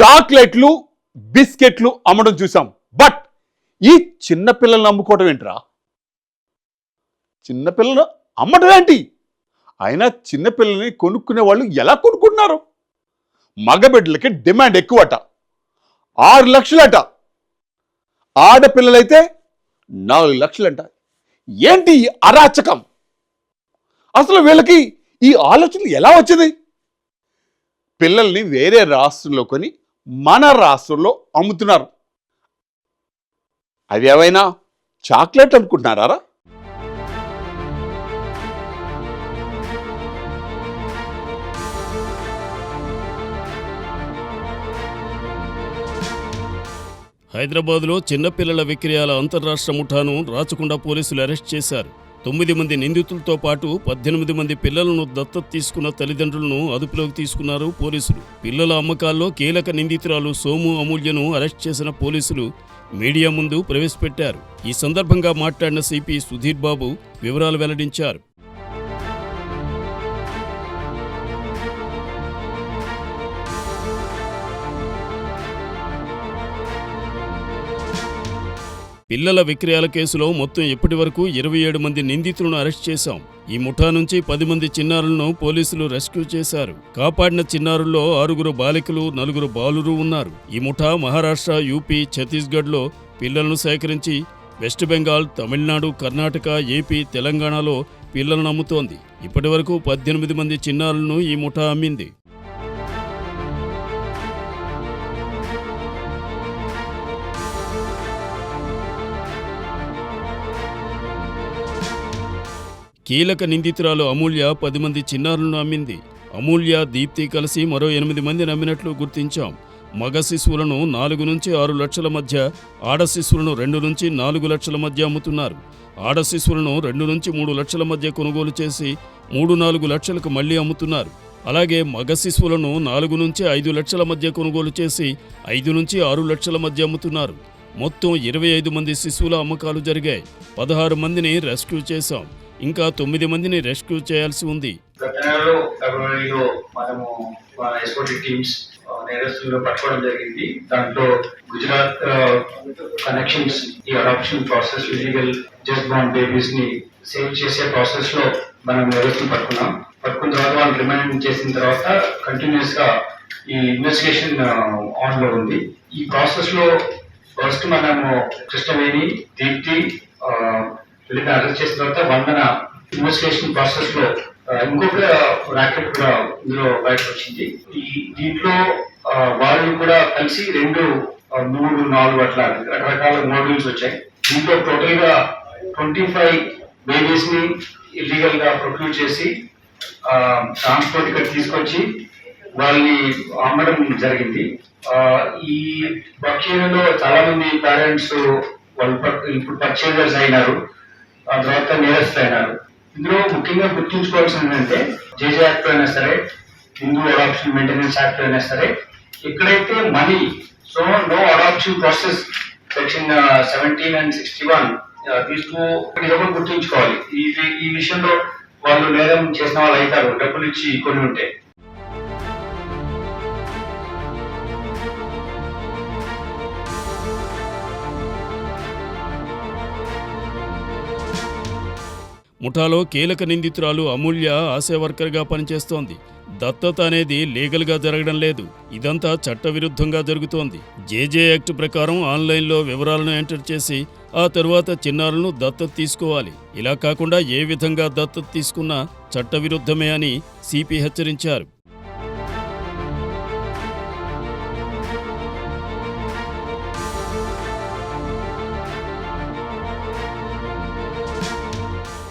చాక్లెట్లు బిస్కెట్లు అమ్మడం చూసాం. బట్ ఈ చిన్నపిల్లల్ని అమ్ముకోవడం ఏంట్రా? చిన్నపిల్లలు అమ్మడం ఏంటి? అయినా చిన్నపిల్లల్ని కొనుక్కునే వాళ్ళు ఎలా కొనుక్కుంటున్నారు? మగబిడ్డలకి డిమాండ్ ఎక్కువట, 6 లక్షలట. ఆడపిల్లలైతే 4 లక్షలంట. ఏంటి ఈ అరాచకం? అసలు వీళ్ళకి ఈ ఆలోచనలు ఎలా వచ్చింది? పిల్లల్ని వేరే రాష్ట్రంలో కొని మన రాష్ట్రంలో అమ్ముతున్నారు. అవి ఏవైనా చాక్లెట్ అనుకుంటున్నారా? హైదరాబాద్లో చిన్నపిల్లల విక్రయాల అంతర్రాష్ట్ర ముఠాను రాచకొండ పోలీసులు అరెస్ట్ చేశారు. 9 మంది నిందితులతో పాటు 18 మంది పిల్లలను దత్తత తీసుకున్న తల్లిదండ్రులను అదుపులోకి తీసుకున్నారు పోలీసులు. పిల్లల అమ్మకాల్లో కీలక నిందితురాలు సోము అమూల్యను అరెస్ట్ చేసిన పోలీసులు మీడియా ముందు ప్రవేశపెట్టారు. ఈ సందర్భంగా మాట్లాడిన సిపి సుధీర్ బాబు వివరాలు వెల్లడించారు. పిల్లల విక్రయాల కేసులో మొత్తం ఇప్పటి వరకు 27 మంది నిందితులను అరెస్ట్ చేశాం. ఈ ముఠా నుంచి 10 మంది చిన్నారులను పోలీసులు రెస్క్యూ చేశారు. కాపాడిన చిన్నారుల్లో 6 బాలికలు, 4 బాలురు ఉన్నారు. ఈ ముఠా మహారాష్ట్ర, యూపీ, ఛత్తీస్గఢ్లో పిల్లలను సేకరించి వెస్ట్ బెంగాల్, తమిళనాడు, కర్ణాటక, ఏపీ, తెలంగాణలో పిల్లలను అమ్ముతోంది. ఇప్పటి వరకు 18 మంది చిన్నారులను ఈ ముఠా అమ్మింది. కీలక నిందితురాలు అమూల్య 10 మంది చిన్నారులను అమ్మింది. అమూల్య, దీప్తి కలిసి మరో 8 మందిని అమ్మినట్లు గుర్తించాం. మగ శిశువులను 4 నుంచి 6 లక్షల మధ్య, ఆడ శిశువులను 2 నుంచి 4 లక్షల మధ్య అమ్ముతున్నారు. ఆడ శిశువులను 2 నుంచి 3 లక్షల మధ్య కొనుగోలు చేసి 3-4 లక్షలకు మళ్లీ అమ్ముతున్నారు. అలాగే మగ శిశువులను 4 నుంచి 5 లక్షల మధ్య కొనుగోలు చేసి 5 నుంచి 6 లక్షల మధ్య అమ్ముతున్నారు. మొత్తం 25 మంది శిశువుల అమ్మకాలు జరిగాయి. 16 మందిని రెస్క్యూ చేశాం. ఇంకా 9 మందిని రెస్క్యూ చేయాల్సి ఉంది. గత నెలలో ఫిబ్రవరిలో మనము ఎస్ఓటి టీమ్స్ నేరస్తులను పట్టుకోవడం జరిగింది. దాంట్లో గుజరాత్ కనెక్షన్స్ ఈ adoption process, illegal just born babies ని సేవ్ చేసే ప్రాసెస్ లో మనం నేరస్తులు పట్టుకున్నాం. పట్టుకున్న తర్వాత వాళ్ళు రిమైండ్ చేసిన తర్వాత కంటిన్యూస్ గా ఈ ఇన్వెస్టిగేషన్ ఆన్ లో ఉంది. ఈ ప్రాసెస్ లో ఫస్ట్ మనము కృష్ణవేణి, దీప్తి వీళ్ళని అరెస్ట్ చేసిన తర్వాత వందన ఇన్వెస్టిగేషన్ ప్రాసెస్ లో ఇంకొక ర్యాకెట్ కూడా ఇందులో బయటకు వచ్చింది. దీంట్లో వాళ్ళు కూడా కలిసి 2, 3, 4 అట్లా రకరకాల మోడ్యూల్స్ వచ్చాయి. దీంట్లో టోటల్ గా 25 బేబీస్ ని ఇల్లీగల్ గా ప్రొక్యూర్ చేసి ట్రాన్స్పోర్ట్ ఇక్కడ తీసుకొచ్చి వాళ్ళని అమ్మడం జరిగింది. ఈ ప్రక్రియలో చాలా మంది పేరెంట్స్ వాళ్ళు ఇప్పుడు పర్చేజర్స్ అయినారు, ఆ తర్వాత నేరస్తులు అయినారు. ఇందులో ముఖ్యంగా గుర్తుంచుకోవాల్సింది ఏంటంటే జేజే యాక్ట్ అయినా సరే, హిందూ అడాప్షన్ మెయింటెనెన్స్ యాక్ట్ అయినా సరే, ఎక్కడైతే money so no adoption process section 17 and 61 ఇది ఒకటి గుర్తుంచుకోవాలి. ఈ విషయంలో వాళ్ళు నేరం చేసిన వాళ్ళు అవుతారు డబ్బులు ఇచ్చి కొన్ని ఉంటే. ముఠాలో కీలక నిందితురాలు అమూల్య ఆశా వర్కర్గా పనిచేస్తోంది. దత్తత అనేది లీగల్గా జరగడం లేదు. ఇదంతా చట్టవిరుద్ధంగా జరుగుతోంది. జేజే యాక్ట్ ప్రకారం ఆన్లైన్లో వివరాలను ఎంటర్ చేసి ఆ తరువాత చిన్నారులను దత్తత తీసుకోవాలి. ఇలా కాకుండా ఏ విధంగా దత్తత తీసుకున్నా చట్టవిరుద్ధమే అని సిపి హెచ్చరించారు.